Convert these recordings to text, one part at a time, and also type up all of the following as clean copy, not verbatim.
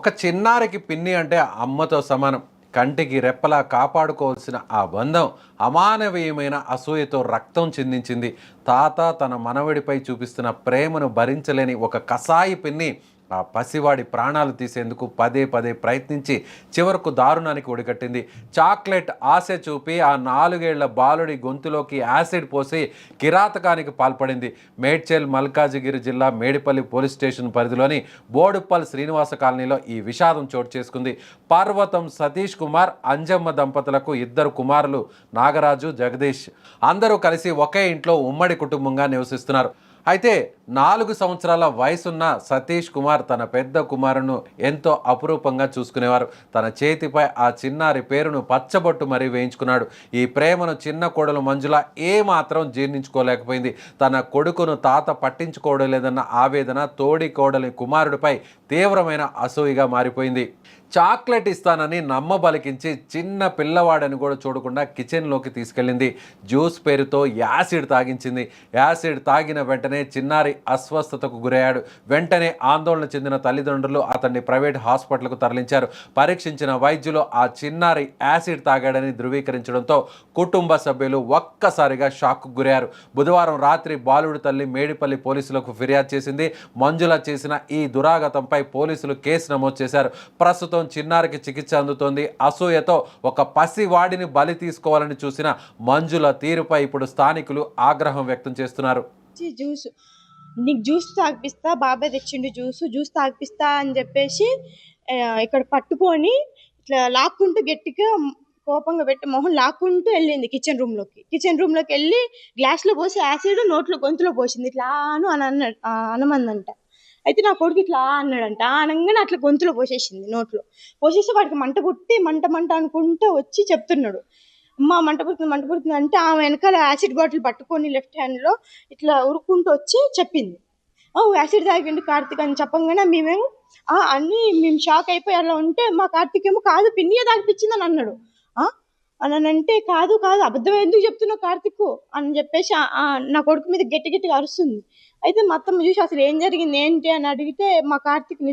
ఒక చిన్నారికి పిన్ని అంటే అమ్మతో సమానం. కంటికి రెప్పలా కాపాడుకోవాల్సిన ఆ బంధం అమానవీయమైన అసూయతో రక్తం చిందించింది. తాత తన మనవడిపై చూపిస్తున్న ప్రేమను భరించలేని ఒక కసాయి పిన్ని ఆ పసివాడి ప్రాణాలు తీసేందుకు పదే పదే ప్రయత్నించి చివరకు దారుణానికి ఒడిగట్టింది. చాక్లెట్ ఆశ చూపి ఆ 4 ఏళ్ల బాలుడి గొంతులోకి యాసిడ్ పోసి కిరాతకానికి పాల్పడింది. మేడ్చల్ మల్కాజిగిరి జిల్లా మేడిపల్లి పోలీస్ స్టేషన్ పరిధిలోని బోడుప్పల్ శ్రీనివాస కాలనీలో ఈ విషాదం చోటు చేసుకుంది. పర్వతం సతీష్ కుమార్, అంజమ్మ దంపతులకు 2 కుమారులు నాగరాజు, జగదీష్. అందరూ కలిసి ఒకే ఇంట్లో ఉమ్మడి కుటుంబంగా నివసిస్తున్నారు. అయితే 4 సంవత్సరాల వయసున్న సతీష్ కుమార్ తన పెద్ద కుమారును ఎంతో అపురూపంగా చూసుకునేవారు. తన చేతిపై ఆ చిన్నారి పేరును పచ్చబొట్టు మరీ వేయించుకున్నాడు. ఈ ప్రేమను చిన్న కోడలు మంజుల ఏమాత్రం జీర్ణించుకోలేకపోయింది. తన కొడుకును తాత పట్టించుకోవడం లేదన్న ఆవేదన తోడి కోడలి కుమారుడిపై తీవ్రమైన అసూయగా మారిపోయింది. చాక్లెట్ ఇస్తానని నమ్మబలికించి చిన్న పిల్లవాడని కూడా చూడకుండా కిచెన్లోకి తీసుకెళ్ళింది. జ్యూస్ పేరుతో యాసిడ్ తాగించింది. యాసిడ్ తాగిన వెంటనే చిన్నారి అస్వస్థతకు గురయ్యాడు. వెంటనే ఆందోళన చెందిన తల్లిదండ్రులు అతన్ని ప్రైవేట్ హాస్పిటల్కు తరలించారు. పరీక్షించిన వైద్యులు ఆ చిన్నారి యాసిడ్ తాగాడని ధృవీకరించడంతో కుటుంబ సభ్యులు ఒక్కసారిగా షాక్కు గురయ్యారు. బుధవారం రాత్రి బాలుడి తల్లి మేడిపల్లి పోలీసులకు ఫిర్యాదు చేసింది. మంజుల చేసిన ఈ దురాగతంపై పోలీసులు కేసు నమోదు చేశారు. ప్రస్తుతం చిన్నారికి చికిత్స అందుతోంది. అసూయతో ఒక పసివాడిని బలి తీసుకోవాలని చూసిన మంజుల తీరుపై ఇప్పుడు స్థానికులు ఆగ్రహం వ్యక్తం చేస్తున్నారు. జ్యూస్ నీకు జ్యూస్ తాగిపిస్తా, బాబాయ్ తెచ్చిండు జ్యూస్ తాగిపిస్తా అని చెప్పేసి ఇక్కడ పట్టుకొని ఇట్లా లాక్కుంటూ గట్టిగా కోపంగా పెట్టి మొహం లాక్కుంటూ వెళ్ళింది కిచెన్ రూమ్లోకి వెళ్ళి గ్లాస్లో పోసి యాసిడ్ గొంతులో పోసింది. ఇట్లా అనమందంట. అయితే నా కొడుకు ఇట్లా అన్నాడంట. అనగానే అట్లా గొంతులో పోసేసింది. పోసేస్తే వాడికి మంట అనుకుంటూ వచ్చి చెప్తున్నాడు, అమ్మ మంట పుడుతుంది అంటే ఆమె వెనకాల యాసిడ్ బాటిల్ పట్టుకొని లెఫ్ట్ హ్యాండ్లో ఇట్లా ఉరుక్కుంటూ వచ్చి చెప్పింది, యాసిడ్ తాగిండు కార్తీక్ అని చెప్పంగానే మేము షాక్ అయిపోయి అలా ఉంటే మా కార్తీక్ ఏమో కాదు పిన్నియే తాగిపించింది అని అన్నాడు. అని అంటే కాదు అబద్ధం ఎందుకు చెప్తున్నావు కార్తీక్ అని చెప్పేసి నా కొడుకు మీద గట్టిగా అరుస్తుంది. అయితే మా అత్తమ్మ చూసి అసలు ఏం జరిగింది ఏంటి అని అడిగితే మా కార్తీక్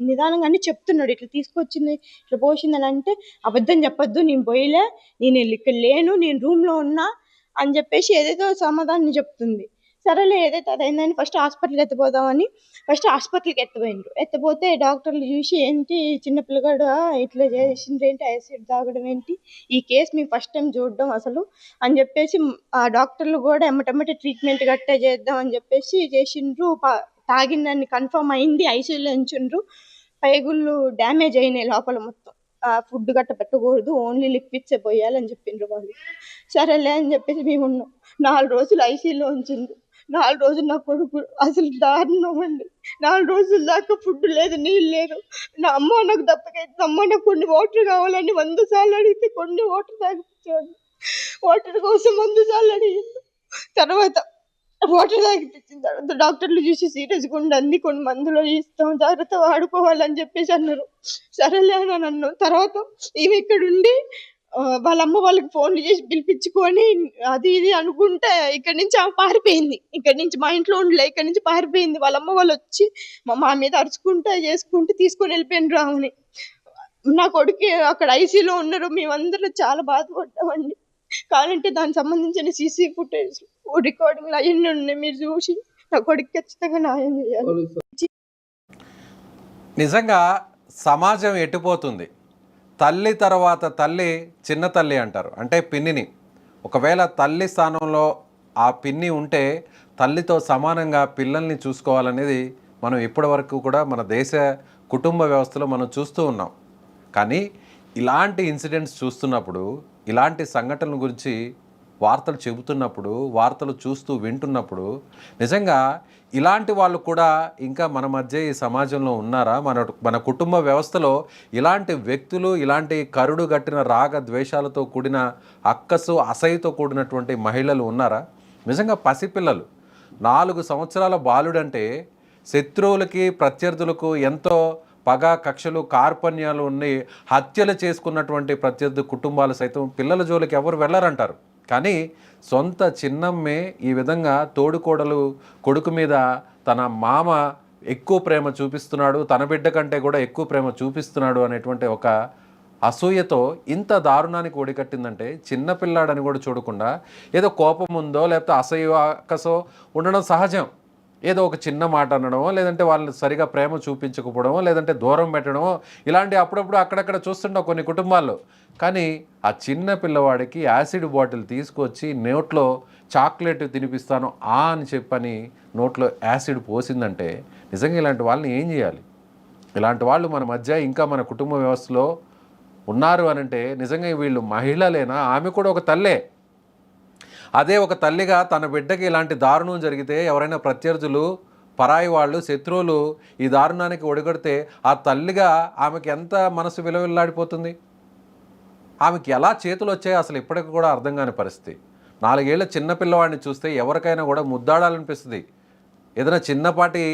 నిదానంగా అన్ని చెప్తున్నాడు. ఇట్లా తీసుకొచ్చింది, ఇట్లా పోసింది అని అంటే అబద్ధం చెప్పొద్దు, నేను పోయిలే, నేను ఇక్కడ లేను, నేను రూమ్లో ఉన్నా అని చెప్పేసి ఏదైతే సమాధానం చెప్తుంది. సరేలే ఏదైతే అదైందని ఫస్ట్ హాస్పిటల్కి ఎత్తపోతే డాక్టర్లు చూసి ఏంటి చిన్నపిల్లగాడు ఇట్లా చేసింది ఏంటి, యాసిడ్ తాగడం ఏంటి, ఈ కేసు మేము ఫస్ట్ టైం చూడడం అసలు అని చెప్పేసి ఆ డాక్టర్లు కూడా ఎమ్మటెమ్మటే ట్రీట్మెంట్ గట్టా చేద్దాం అని చెప్పేసి చేసిండ్రు. తాగిందని కన్ఫర్మ్ అయింది. ఐసీయూలో ఉంచిండ్రు. పైగుళ్ళు డ్యామేజ్ అయినాయి లోపల మొత్తం. ఫుడ్ గట్ట పెట్టకూడదు, ఓన్లీ లిక్విడ్సే పోయాలని చెప్పిండ్రు వాళ్ళు. సరేలే అని చెప్పేసి మేము ఉన్నాం. 4 రోజులు ఐసీయూలో ఉంచిండ్రు. 4 రోజులు నా కొడుకు అసలు దారుణం అండి. 4 రోజుల దాకా ఫుడ్ లేదు, నీళ్ళు లేదు. నా అమ్మ నాకు దప్పకైతే అమ్మ నాకు కొన్ని వాటర్ కావాలని 100 సార్లు అడిగితే కొన్ని వాటర్ తాగిపించాడు. వాటర్ కోసం 100 సార్లు అడిగింది. తర్వాత వాటర్ తాగిపించిన తర్వాత డాక్టర్లు చూసి సీరియస్గా ఉండండి, కొన్ని మందులు ఇస్తాం, జాగ్రత్త వాడుకోవాలని చెప్పేసి అన్నారు. సరేలే అని అన్నాను. తర్వాత ఈమె ఇక్కడుండి వాళ్ళ అమ్మ వాళ్ళకి ఫోన్లు చేసి పిలిపించుకొని అది ఇది అనుకుంటే ఇక్కడి నుంచి ఆమె పారిపోయింది. ఇక్కడి నుంచి మా ఇంట్లో ఉండలే, ఇక్కడి నుంచి పారిపోయింది. వాళ్ళ అమ్మ వాళ్ళు వచ్చి మా మీద అరుచుకుంటూ చేసుకుంటూ తీసుకొని వెళ్ళిపోయినారు ఆమెని. నా కొడుకు అక్కడ ఐసీయూలో ఉన్నారు. మేమందరం చాలా బాధపడ్డామండి. కావాలంటే దానికి సంబంధించిన సీసీ ఫుటేజ్ రికార్డింగ్లు అవన్నీ ఉన్నాయి, మీరు చూసి నా కొడుకు ఖచ్చితంగా న్యాయం చేయాలి. నిజంగా సమాజం ఎట్టుపోతుంది. తల్లి తర్వాత తల్లి చిన్న తల్లి అంటారు, అంటే పిన్నిని. ఒకవేళ తల్లి స్థానంలో ఆ పిన్ని ఉంటే తల్లితో సమానంగా పిల్లల్ని చూసుకోవాలనేది మనం ఇప్పటివరకు కూడా మన దేశ కుటుంబ వ్యవస్థలో మనం చూస్తూ ఉన్నాం. కానీ ఇలాంటి ఇన్సిడెంట్స్ చూస్తున్నప్పుడు, ఇలాంటి సంఘటనల గురించి వార్తలు చెబుతున్నప్పుడు, వార్తలు చూస్తూ వింటున్నప్పుడు నిజంగా ఇలాంటి వాళ్ళు కూడా ఇంకా మన మధ్య ఈ సమాజంలో ఉన్నారా? మన కుటుంబ వ్యవస్థలో ఇలాంటి వ్యక్తులు, ఇలాంటి కరుడు గట్టిన రాగ ద్వేషాలతో కూడిన అక్కసు అసహ్యతో కూడినటువంటి మహిళలు ఉన్నారా? నిజంగా పసిపిల్లలు, 4 సంవత్సరాల బాలుడంటే శత్రువులకి ప్రత్యర్థులకు ఎంతో పగ, కక్షలు, కార్పణ్యాలు ఉన్నాయి. హత్యలు చేసుకున్నటువంటి ప్రత్యర్థి కుటుంబాలు సైతం పిల్లల జోలికి ఎవరు వెళ్ళరంటారు. కానీ సొంత చిన్నమ్మే ఈ విధంగా తోడుకోడలు కొడుకు మీద తన మామ ఎక్కువ ప్రేమ చూపిస్తున్నాడు, తన బిడ్డ కంటే కూడా ఎక్కువ ప్రేమ చూపిస్తున్నాడు అనేటువంటి ఒక అసూయతో ఇంత దారుణానికి ఒడికట్టిందంటే చిన్నపిల్లాడని కూడా చూడకుండా ఏదో కోపం ఉందో లేకపోతే అసహ్య అక్కసో ఉండడం సహజం. ఏదో ఒక చిన్న మాట అనడమో, లేదంటే వాళ్ళని సరిగా ప్రేమ చూపించకపోవడమో, లేదంటే దూరం పెట్టడమో, ఇలాంటి అప్పుడప్పుడు అక్కడక్కడ చూస్తుంటాం కొన్ని కుటుంబాల్లో. కానీ ఆ చిన్న పిల్లవాడికి యాసిడ్ బాటిల్ తీసుకొచ్చి నోట్లో చాక్లెట్ తినిపిస్తాను అని చెప్పని నోట్లో యాసిడ్ పోసిందంటే నిజంగా ఇలాంటి వాళ్ళని ఏం చేయాలి? ఇలాంటి వాళ్ళు మన మధ్య ఇంకా మన కుటుంబ వ్యవస్థలో ఉన్నారు అనంటే నిజంగా వీళ్ళు మహిళలేనా? ఆమె కూడా ఒక తల్లే. అదే ఒక తల్లిగా తన బిడ్డకి ఇలాంటి దారుణం జరిగితే ఎవరైనా ప్రత్యర్థులు, పరాయి వాళ్ళు, శత్రువులు ఈ దారుణానికి ఒడిగడితే ఆ తల్లిగా ఆమెకి ఎంత మనసు విలువెల్లాడిపోతుంది? ఆమెకి ఎలా చేతులు వచ్చాయో అసలు ఇప్పటికి కూడా అర్థం కాని పరిస్థితి. 4 ఏళ్ల చిన్నపిల్లవాడిని చూస్తే ఎవరికైనా కూడా ముద్దాడాలనిపిస్తుంది. ఏదైనా చిన్నపాటి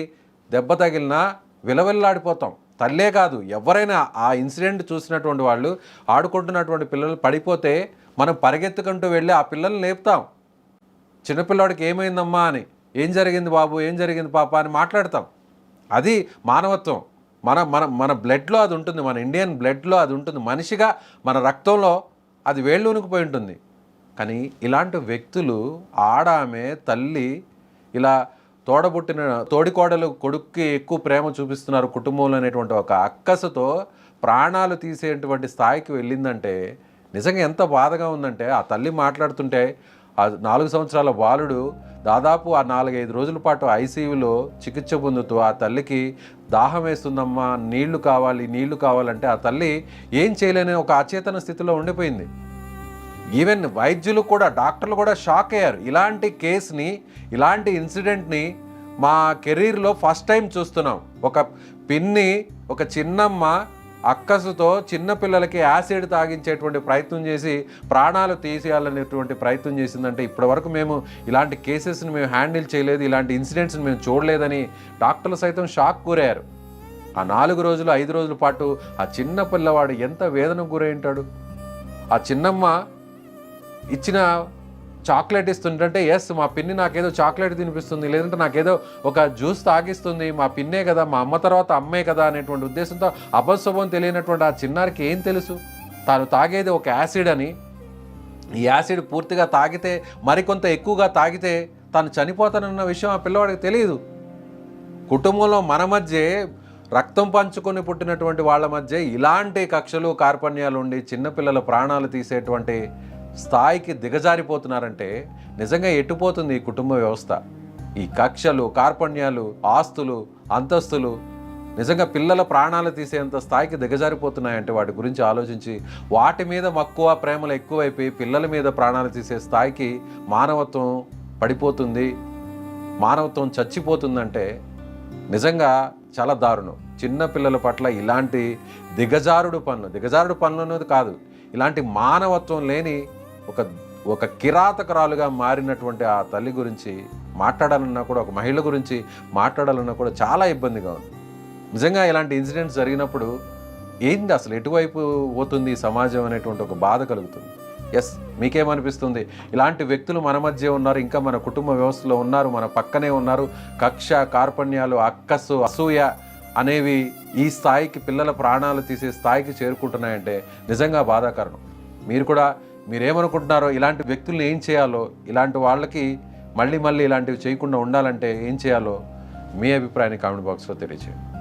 దెబ్బ తగిలినా విలవిల్లాడిపోతాం. తల్లే కాదు, ఎవరైనా ఆ ఇన్సిడెంట్ చూసినటువంటి వాళ్ళు, ఆడుకుంటున్నటువంటి పిల్లలు పడిపోతే మనం పరిగెత్తుకుంటూ వెళ్ళి ఆ పిల్లల్ని లేపుతాం. చిన్నపిల్లవాడికి ఏమైందమ్మా అని, ఏం జరిగింది బాబు, ఏం జరిగింది పాప అని మాట్లాడతాం. అది మానవత్వం. మన మన మన బ్లడ్లో అది ఉంటుంది, మన ఇండియన్ బ్లడ్లో అది ఉంటుంది, మనిషిగా మన రక్తంలో అది వేళ్ళూనుకుపోయి ఉంటుంది. కానీ ఇలాంటి వ్యక్తులు, ఆడామె, తల్లి, ఇలా తోడబుట్టిన తోడికోడలు కొడుక్కి ఎక్కువ ప్రేమ చూపిస్తున్నారు కుటుంబంలో అనేటువంటి ఒక అక్కసుతో ప్రాణాలు తీసేటువంటి స్థాయికి వెళ్ళిందంటే నిజంగా ఎంత బాధగా ఉందంటే, ఆ తల్లి మాట్లాడుతుంటే ఆ 4 సంవత్సరాల బాలుడు దాదాపు ఆ 4-5 రోజుల పాటు ఐసీయూలో చికిత్స పొందుతూ ఆ తల్లికి దాహం వేస్తుందమ్మా, నీళ్లు కావాలంటే ఆ తల్లి ఏం చేయలేని ఒక అచేతన స్థితిలో ఉండిపోయింది. ఈవెన్ వైద్యులు కూడా, డాక్టర్లు కూడా షాక్ అయ్యారు. ఇలాంటి కేసుని, ఇలాంటి ఇన్సిడెంట్ని మా కెరీర్లో ఫస్ట్ టైం చూస్తున్నాం. ఒక పిన్ని, ఒక చిన్నమ్మ అక్కసుతో చిన్నపిల్లలకి యాసిడ్ తాగించేటువంటి ప్రయత్నం చేసి ప్రాణాలు తీసేయాలనేటువంటి ప్రయత్నం చేసిందంటే ఇప్పటివరకు మేము ఇలాంటి కేసెస్ని మేము హ్యాండిల్ చేయలేదు, ఇలాంటి ఇన్సిడెంట్స్ని మేము చూడలేదని డాక్టర్లు సైతం షాక్ గురయ్యారు. ఆ 4 రోజులు 5 రోజుల పాటు ఆ చిన్న పిల్లవాడు ఎంత వేదనకు గురై ఉంటాడు. ఆ చిన్నమ్మ ఇచ్చిన చాక్లెట్ ఇస్తుంటే, ఎస్ మా పిన్ని నాకేదో చాక్లెట్ తినిపిస్తుంది, లేదంటే నాకేదో ఒక జ్యూస్ తాగిస్తుంది, మా పిన్నే కదా, మా అమ్మ తర్వాత అమ్మే కదా అనేటువంటి ఉద్దేశంతో అబద్ధశుభం తెలియనటువంటి ఆ చిన్నారికి ఏం తెలుసు? తాను తాగేది ఒక యాసిడ్ అని. ఈ యాసిడ్ పూర్తిగా తాగితే, మరికొంత ఎక్కువగా తాగితే తాను చనిపోతానన్న విషయం ఆ పిల్లవాడికి తెలియదు. కుటుంబంలో మన మధ్య రక్తం పంచుకొని పుట్టినటువంటి వాళ్ళ మధ్య ఇలాంటి కక్షలు, కార్పణ్యాలు ఉండి చిన్నపిల్లల ప్రాణాలు తీసేటువంటి స్థాయికి దిగజారిపోతున్నారంటే నిజంగా ఎట్టుపోతుంది ఈ కుటుంబ వ్యవస్థ? ఈ కక్షలు, కార్పణ్యాలు, ఆస్తులు, అంతస్తులు నిజంగా పిల్లల ప్రాణాలు తీసేంత స్థాయికి దిగజారిపోతున్నాయంటే వాటి గురించి ఆలోచించి వాటి మీద మక్కువ, ప్రేమలు ఎక్కువైపోయి పిల్లల మీద ప్రాణాలు తీసే స్థాయికి మానవత్వం పడిపోతుంది, మానవత్వం చచ్చిపోతుందంటే నిజంగా చాలా దారుణం. చిన్న పిల్లల పట్ల ఇలాంటి దిగజారుడు పనులు అనేది కాదు, ఇలాంటి మానవత్వం లేని ఒక కిరాతకరాలుగా మారినటువంటి ఆ తల్లి గురించి మాట్లాడాలన్నా కూడా, ఒక మహిళ గురించి మాట్లాడాలన్నా కూడా చాలా ఇబ్బందిగా ఉంది. నిజంగా ఇలాంటి ఇన్సిడెంట్స్ జరిగినప్పుడు ఏంది అసలు, ఎటువైపు పోతుంది సమాజం అనేటువంటి ఒక బాధ కలుగుతుంది. ఎస్, మీకేమనిపిస్తుంది? ఇలాంటి వ్యక్తులు మన మధ్య ఉన్నారు, ఇంకా మన కుటుంబ వ్యవస్థలో ఉన్నారు, మన పక్కనే ఉన్నారు. కక్ష, కార్పణ్యాలు, అక్కసు, అసూయ అనేవి ఈ స్థాయికి, పిల్లల ప్రాణాలు తీసే స్థాయికి చేరుకుంటున్నాయంటే నిజంగా బాధాకరం. మీరేమనుకుంటున్నారో, ఇలాంటి వ్యక్తుల్ని ఏం చేయాలో, ఇలాంటి వాళ్ళకి మళ్ళీ ఇలాంటివి చేయకుండా ఉండాలంటే ఏం చేయాలో మీ అభిప్రాయాన్ని కామెంట్ బాక్స్లో తెలియజేయండి.